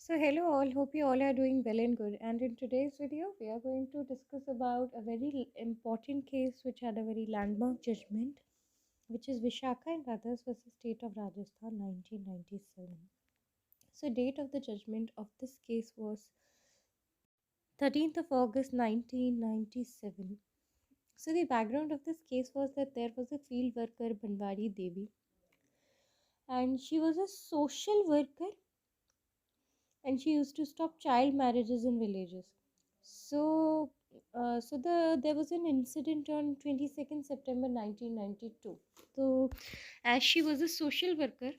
So hello all, hope you all are doing well and good. And in today's video, we are going to discuss about a very important case which had a very landmark judgment, which is Vishakha and Others versus State of Rajasthan 1997. So date of the judgment of this case was 13th of August 1997. So the background of this case was that there was a field worker Banwari Devi, and she was a social worker, and she used to stop child marriages in villages. So there was an incident on 22nd September 1992. So as she was a social worker,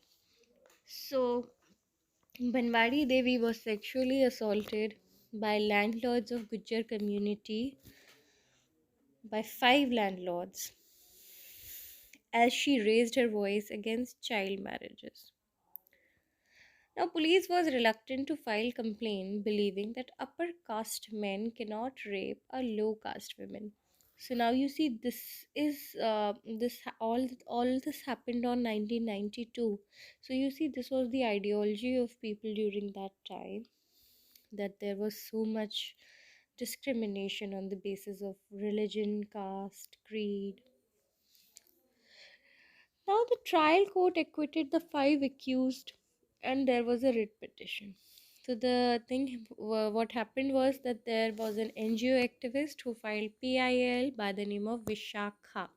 so Banwari Devi was sexually assaulted by landlords of Gujjar community, by 5 landlords, as she raised her voice against child marriages. Now, police was reluctant to file complaint, believing that upper caste men cannot rape a low caste women. So now you see, this is all this happened on 1992. So you see, this was the ideology of people during that time, that there was so much discrimination on the basis of religion, caste, creed. Now, the trial court acquitted the 5 accused, and there was a writ petition. So, what happened was that there was an NGO activist who filed PIL by the name of Vishakha,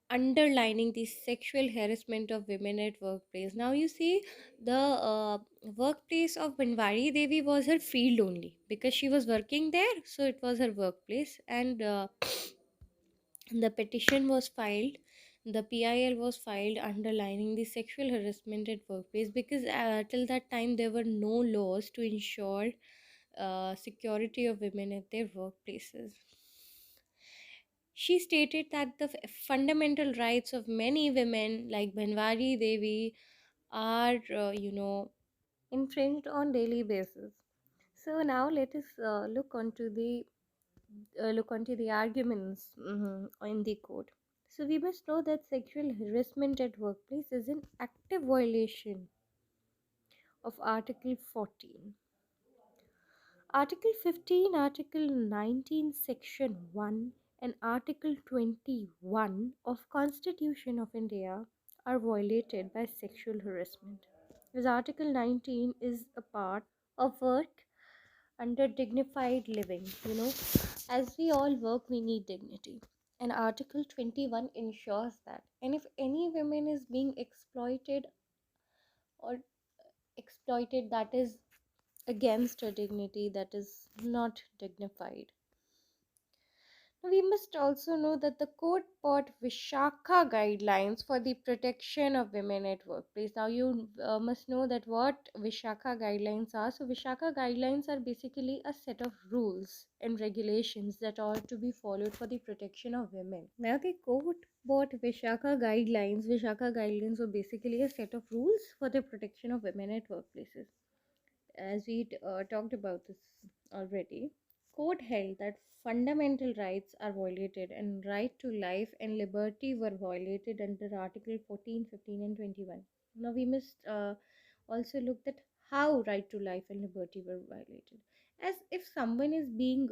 underlining the sexual harassment of women at workplace. Now, you see, the workplace of Banwari Devi was her field only because she was working there, so it was her workplace, and the petition was filed, the PIL was filed underlining the sexual harassment at workplace, because till that time there were no laws to ensure security of women at their workplaces. She stated that the fundamental rights of many women like Banwari Devi are, infringed on daily basis. So now let us look onto the arguments in the court. So we must know that sexual harassment at workplace is an active violation of Article 14. Article 15, Article 19, Section 1 and Article 21 of Constitution of India are violated by sexual harassment. As Article 19 is a part of work under dignified living, as we all work, we need dignity, and Article 21 ensures that. And if any woman is being or exploited, that is against her dignity, that is not dignified. We must also know that the court brought Vishakha guidelines for the protection of women at workplace. Now you must know that what Vishakha guidelines are. So Vishakha guidelines are basically a set of rules and regulations that are to be followed for the protection of women. Now the court brought Vishakha guidelines. Vishakha guidelines were basically a set of rules for the protection of women at workplaces. As we talked about this already, court held that fundamental rights are violated and right to life and liberty were violated under Article 14, 15 and 21. Now we must also look at how right to life and liberty were violated. As if someone is being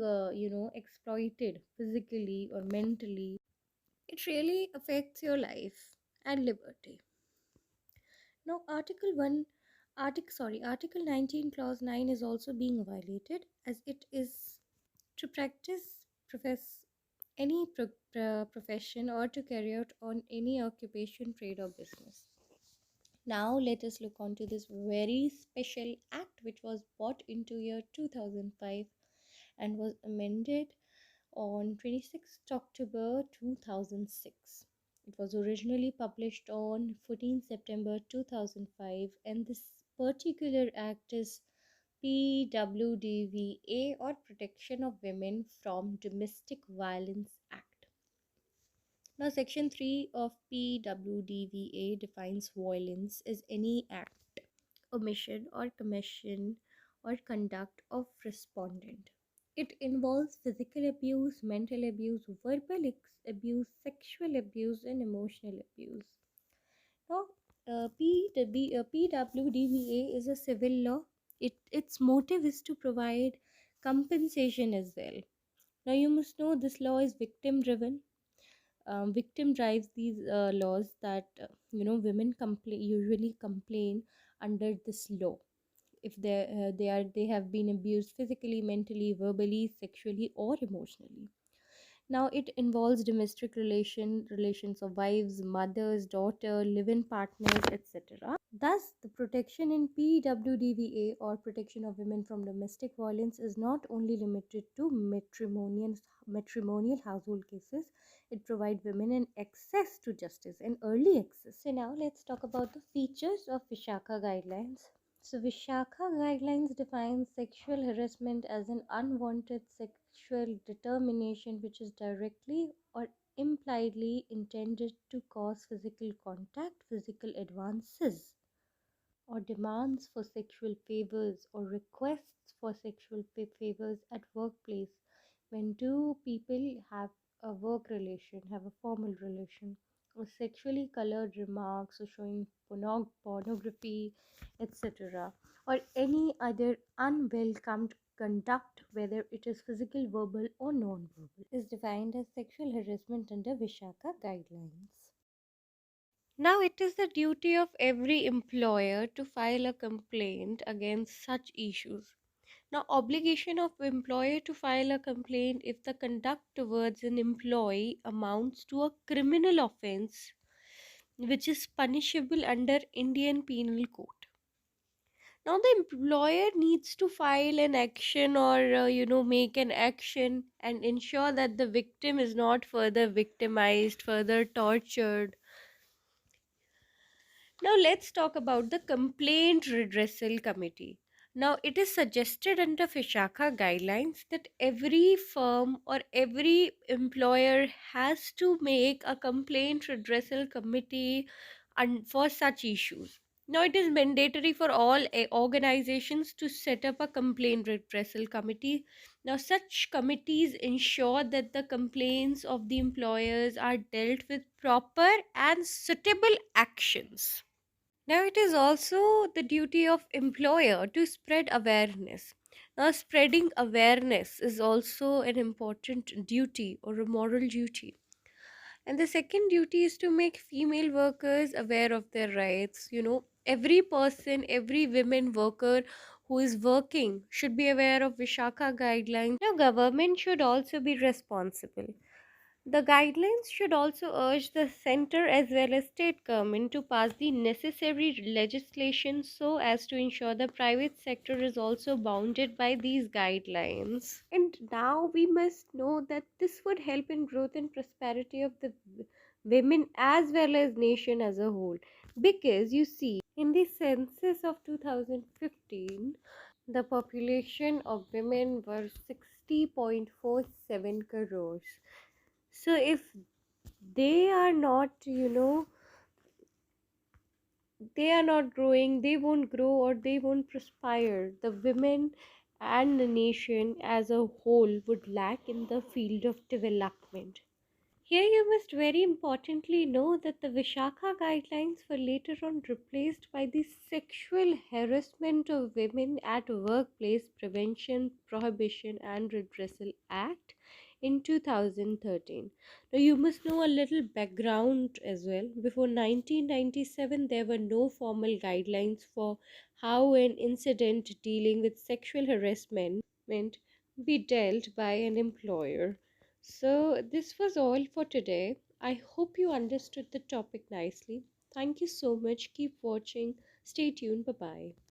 exploited physically or mentally, it really affects your life and liberty. Now, Article 19, Clause 9 is also being violated, as it is to practice, profess any profession or to carry out on any occupation, trade, or business. Now, let us look on to this very special act which was brought into year 2005 and was amended on 26th October 2006. It was originally published on 14 September 2005, and this particular act is PWDVA, or Protection of Women from Domestic Violence Act. Now, Section 3 of PWDVA defines violence as any act, omission, or commission or conduct of respondent. It involves physical abuse, mental abuse, verbal abuse, sexual abuse, and emotional abuse. Now, PWDVA is a civil law. Its motive is to provide compensation as well. Now, you must know this law is victim driven. Victim drives these laws that women usually complain under this law if they have been abused physically, mentally, verbally, sexually, or emotionally. Now it involves domestic relations of wives, mothers, daughter, live-in partners, etc. Thus, the protection in PWDVA, or protection of women from domestic violence, is not only limited to matrimonial household cases. It provides women an access to justice and early access. So now let's talk about the features of Vishakha guidelines. So, Vishakha guidelines define sexual harassment as an unwanted sexual determination which is directly or impliedly intended to cause physical contact, physical advances, or demands for sexual favors or requests for sexual favors at workplace when two people have a work relation, have a formal relation, or sexually colored remarks or showing pornography, etc., or any other unwelcomed conduct, whether it is physical, verbal, or non-verbal, is defined as sexual harassment under Vishaka guidelines. Now, it is the duty of every employer to file a complaint against such issues. Now, obligation of employer to file a complaint if the conduct towards an employee amounts to a criminal offense which is punishable under Indian Penal Code. Now, the employer needs to file an action or make an action and ensure that the victim is not further victimized, further tortured. Now let's talk about the Complaint Redressal Committee. Now it is suggested under Vishakha guidelines that every firm or every employer has to make a complaint redressal committee and for such issues. Now it is mandatory for all organizations to set up a complaint redressal committee. Now such committees ensure that the complaints of the employers are dealt with proper and suitable actions. Now, it is also the duty of employer to spread awareness. Now, spreading awareness is also an important duty or a moral duty. And the second duty is to make female workers aware of their rights. Every person, every women worker who is working should be aware of Vishakha guidelines. Now, government should also be responsible. The guidelines should also urge the center as well as state government to pass the necessary legislation so as to ensure the private sector is also bounded by these guidelines. And now we must know that this would help in growth and prosperity of the women as well as nation as a whole. Because you see, in the census of 2015, the population of women were 60.47 crores. So if they are not, they are not growing, they won't grow or they won't prosper. The women and the nation as a whole would lack in the field of development. Here you must very importantly know that the Vishakha guidelines were later on replaced by the Sexual Harassment of Women at Workplace Prevention, Prohibition and Redressal Act in 2013. Now you must know a little background as well. Before 1997 there were no formal guidelines for how an incident dealing with sexual harassment be dealt by an employer. So, this was all for today. I hope you understood the topic nicely. Thank you so much. Keep watching. Stay tuned. Bye bye.